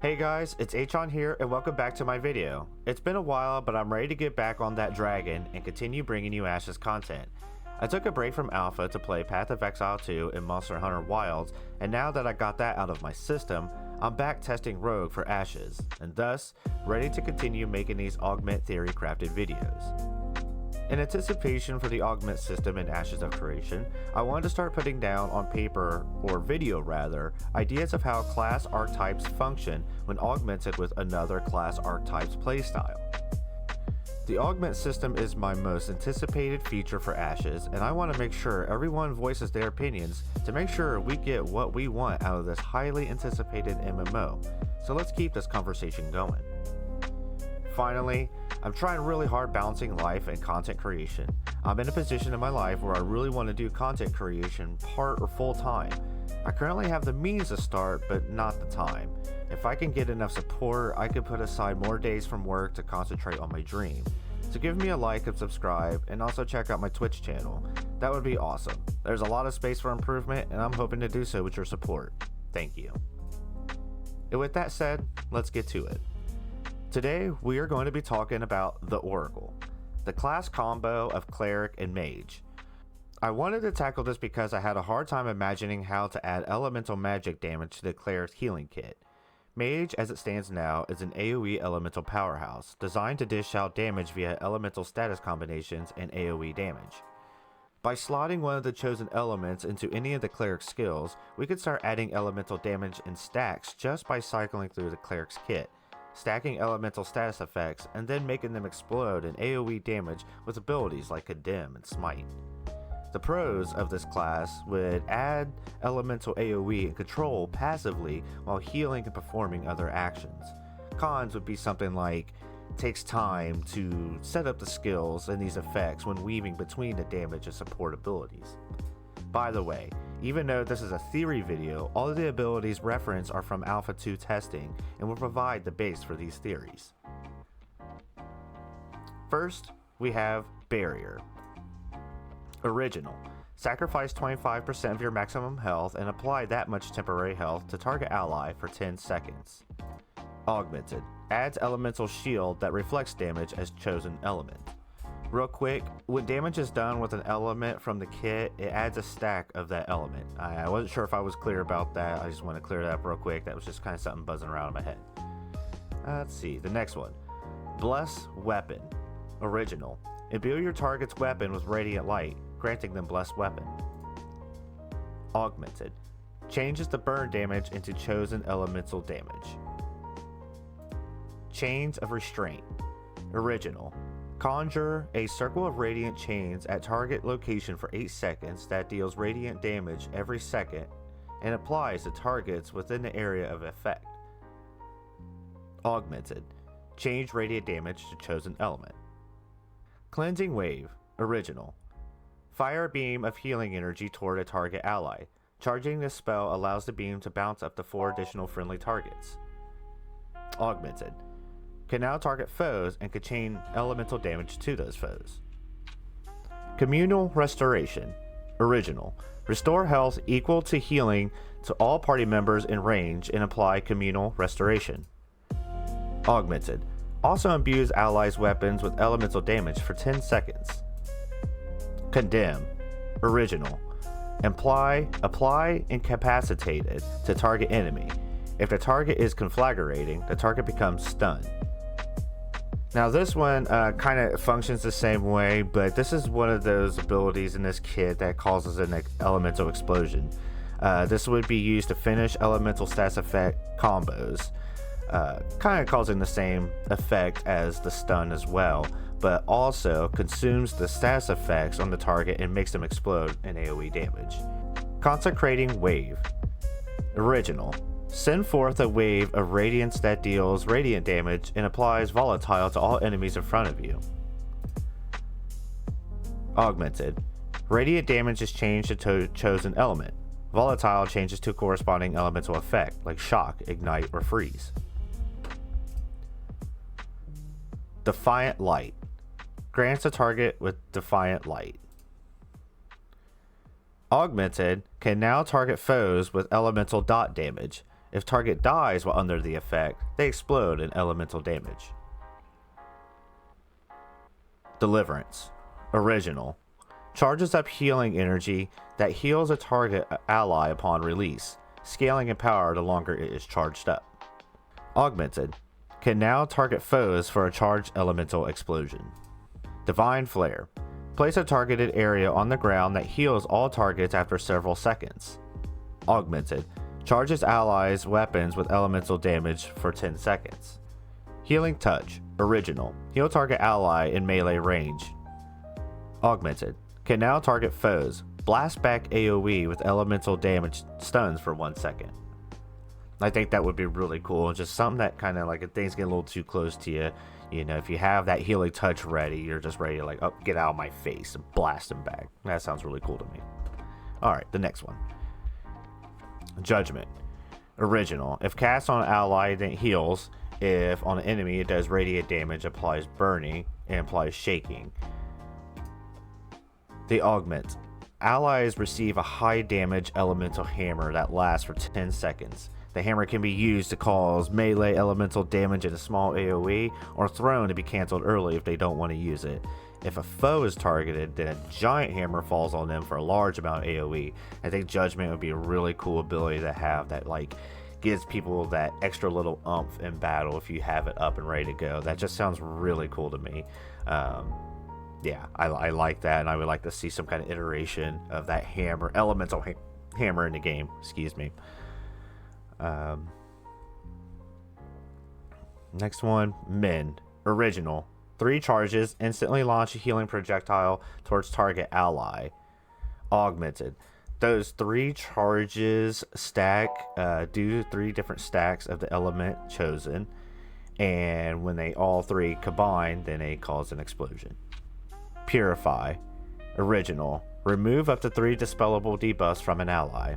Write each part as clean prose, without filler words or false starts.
Hey guys, it's Achon here and welcome back to my video. It's been a while, but I'm ready to get back on that dragon and continue bringing you Ashes content. I took a break from Alpha to play Path of Exile 2 and Monster Hunter Wilds, and now that I got that out of my system, I'm back testing Rogue for Ashes, and thus, ready to continue making these augment theory crafted videos. In anticipation for the augment system in Ashes of Creation, I wanted to start putting down on paper, or video rather, ideas of how class archetypes function when augmented with another class archetype's playstyle. The augment system is my most anticipated feature for Ashes, and I want to make sure everyone voices their opinions to make sure we get what we want out of this highly anticipated MMO, so let's keep this conversation going. Finally, I'm trying really hard balancing life and content creation. I'm in a position in my life where I really want to do content creation part or full time. I currently have the means to start, but not the time. If I can get enough support, I could put aside more days from work to concentrate on my dream. So give me a like and subscribe, and also check out my Twitch channel. That would be awesome. There's a lot of space for improvement, and I'm hoping to do so with your support. Thank you. And with that said, let's get to it. Today, we are going to be talking about the Oracle, the class combo of Cleric and Mage. I wanted to tackle this because I had a hard time imagining how to add elemental magic damage to the Cleric's healing kit. Mage, as it stands now, is an AoE elemental powerhouse, designed to dish out damage via elemental status combinations and AoE damage. By slotting one of the chosen elements into any of the Cleric's skills, we could start adding elemental damage in stacks just by cycling through the Cleric's kit, stacking elemental status effects, and then making them explode in AoE damage with abilities like Condemn and Smite. The pros of this class would add elemental AoE and control passively while healing and performing other actions. Cons would be something like takes time to set up the skills and these effects when weaving between the damage and support abilities. By the way, even though this is a theory video, all of the abilities referenced are from Alpha 2 testing and will provide the base for these theories. First, we have Barrier. Original. Sacrifice 25% of your maximum health and apply that much temporary health to target ally for 10 seconds. Augmented. Adds elemental shield that reflects damage as chosen element. Real quick, when damage is done with an element from the kit, it adds a stack of that element. I wasn't sure if I was clear about that. I just want to clear that up real quick. That was just kind of something buzzing around in my head. Let's see, the next one. Bless Weapon. Original. Imbue your target's weapon with radiant light, granting them blessed weapon. Augmented. Changes the burn damage into chosen elemental damage. Chains of Restraint. Original. Conjure a circle of radiant chains at target location for 8 seconds that deals radiant damage every second and applies to targets within the area of effect. Augmented. Change radiant damage to chosen element. Cleansing Wave. Original. Fire a beam of healing energy toward a target ally. Charging this spell allows the beam to bounce up to 4 additional friendly targets. Augmented. Can now target foes and can chain elemental damage to those foes. Communal Restoration. Original. Restore health equal to healing to all party members in range and apply Communal Restoration. Augmented. Also imbues allies' weapons with elemental damage for 10 seconds. Condemn. Original. Apply incapacitated to target enemy. If the target is conflagrating, the target becomes stunned. Now this one kind of functions the same way, but this is one of those abilities in this kit that causes an elemental explosion. This would be used to finish elemental stats effect combos, kind of causing the same effect as the stun as well, but also consumes the stats effects on the target and makes them explode in AoE damage. Consecrating Wave. Original. Send forth a wave of radiance that deals radiant damage and applies volatile to all enemies in front of you. Augmented. Radiant damage is changed to chosen element. Volatile changes to corresponding elemental effect, like shock, ignite, or freeze. Defiant Light. Grants a target with Defiant Light. Augmented can now target foes with elemental dot damage. If target dies while under the effect, they explode in elemental damage. Deliverance. Original. Charges up healing energy that heals a target ally upon release, scaling in power the longer it is charged up. Augmented. Can now target foes for a charged elemental explosion. Divine Flare. Place a targeted area on the ground that heals all targets after several seconds. Augmented. Charges allies' weapons with elemental damage for 10 seconds. Healing Touch. Original. Heal target ally in melee range. Augmented. Can now target foes. Blast back AoE with elemental damage stuns for 1 second. I think that would be really cool. Just something that kind of like if things get a little too close to you, you know, if you have that healing touch ready, you're just ready to like, oh, get out of my face and blast him back. That sounds really cool to me. All right, the next one. Judgment. Original. If cast on an ally, then it heals. If on an enemy, it does radiant damage, applies burning, and applies shaking. The Augment. Allies receive a high damage elemental hammer that lasts for 10 seconds. The hammer can be used to cause melee elemental damage in a small AoE, or thrown to be cancelled early if they don't want to use it. If a foe is targeted, then a giant hammer falls on them for a large amount of AoE. I think Judgment would be a really cool ability to have that like gives people that extra little oomph in battle if you have it up and ready to go. That just sounds really cool to me. Yeah, I like that, and I would like to see some kind of iteration of that hammer, elemental hammer in the game. Excuse me. Next one, Mend. Original. 3 charges, instantly launch a healing projectile towards target ally. Augmented. Those 3 charges stack, do 3 different stacks of the element chosen, and when they all 3 combine, then they cause an explosion. Purify. Original. Remove up to 3 dispellable debuffs from an ally.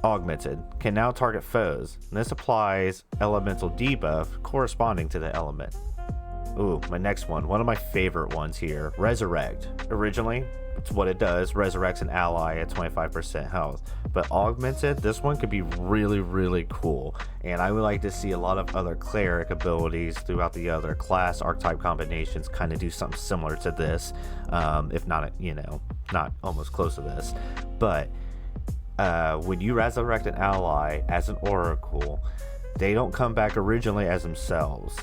Augmented. Can now target foes. And this applies elemental debuff corresponding to the element. Ooh, my next one. One of my favorite ones here. Resurrect. Originally, it's what it does. Resurrects an ally at 25% health. But augmented, this one could be really, really cool. And I would like to see a lot of other cleric abilities throughout the other class archetype combinations kind of do something similar to this. If not, you know, not almost close to this. But when you resurrect an ally as an oracle, they don't come back originally as themselves.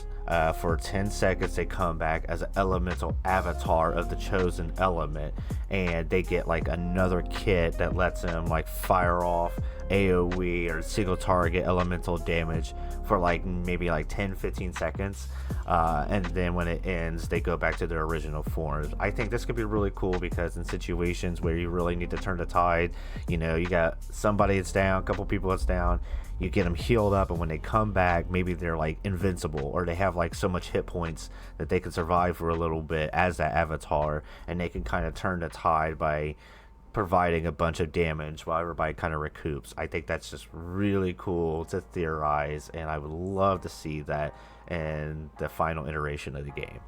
For 10 seconds they come back as an elemental avatar of the chosen element, and they get like another kit that lets them like fire off AoE or single target elemental damage for like maybe like 10-15 seconds, and then when it ends they go back to their original forms. I think this could be really cool because in situations where you really need to turn the tide, you know, you got somebody that's down, a couple people that's down, you get them healed up, and when they come back, maybe they're like invincible, or they have like so much hit points that they can survive for a little bit as that avatar, and they can kind of turn the tide by providing a bunch of damage while everybody kind of recoups. I think that's just really cool to theorize, and I would love to see that in the final iteration of the game.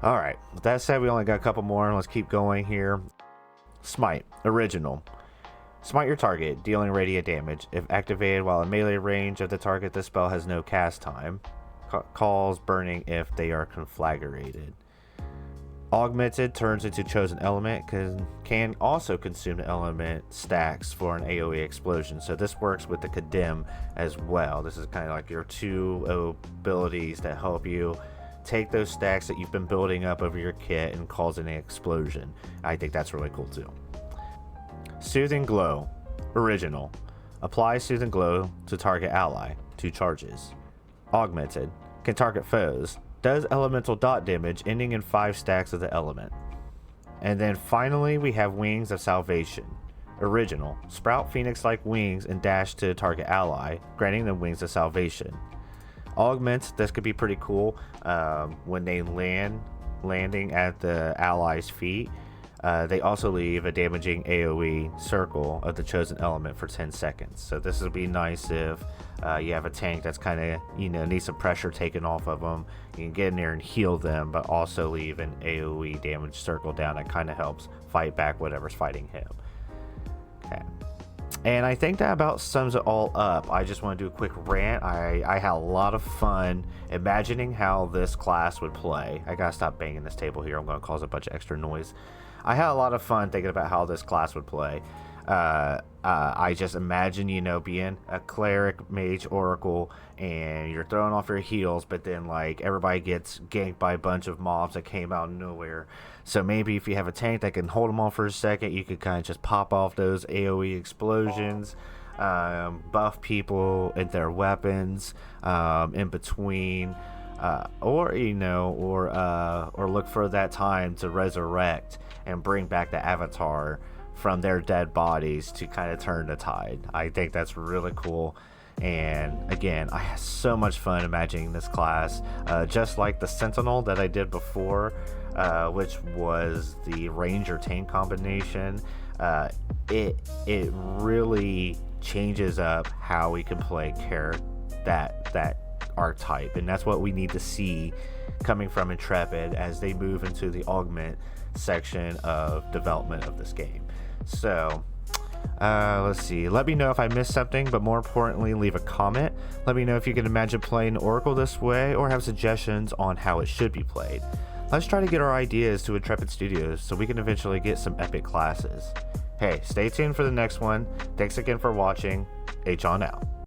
Alright, with that said, we only got a couple more. Let's keep going here. Smite. Original. Smite your target, dealing radiant damage. If activated while in melee range of the target, the spell has no cast time. Calls burning if they are conflagrated. Augmented turns into chosen element, can also consume the element stacks for an AoE explosion. So this works with the condemn as well. This is kind of like your 2 abilities that help you take those stacks that you've been building up over your kit and cause an explosion. I think that's really cool too. Soothing Glow. Original. Apply Soothing Glow to target ally. 2 charges. Augmented. Can target foes. Does elemental dot damage, ending in 5 stacks of the element. And then finally we have Wings of Salvation. Original. Sprout phoenix-like wings and dash to target ally, granting them Wings of Salvation. Augments. This could be pretty cool. When they landing at the ally's feet, they also leave a damaging AoE circle of the chosen element for 10 seconds. So this would be nice if you have a tank that's kind of, you know, needs some pressure taken off of them. You can get in there and heal them, but also leave an AoE damage circle down that kind of helps fight back whatever's fighting him. Okay. And I think that about sums it all up. I just want to do a quick rant. I had a lot of fun imagining how this class would play. I gotta stop banging this table here. I'm going to cause a bunch of extra noise. I had a lot of fun thinking about how this class would play. I just imagine, being a cleric, mage, oracle, and you're throwing off your heels, but then like everybody gets ganked by a bunch of mobs that came out of nowhere. So maybe if you have a tank that can hold them off for a second, you could kind of just pop off those AoE explosions, buff people and their weapons in between, or look for that time to resurrect and bring back the avatar from their dead bodies to kind of turn the tide. I think that's really cool. And again, I had so much fun imagining this class, just like the Sentinel that I did before, which was the Ranger tank combination. It really changes up how we can play that archetype, and that's what we need to see coming from Intrepid as they move into the augment section of development of this game. So let's see, let me know if I missed something, but more importantly, leave a comment. Let me know if you can imagine playing Oracle this way or have suggestions on how it should be played. Let's try to get our ideas to Intrepid Studios so we can eventually get some epic classes. Hey, stay tuned for the next one. Thanks again for watching. H on out.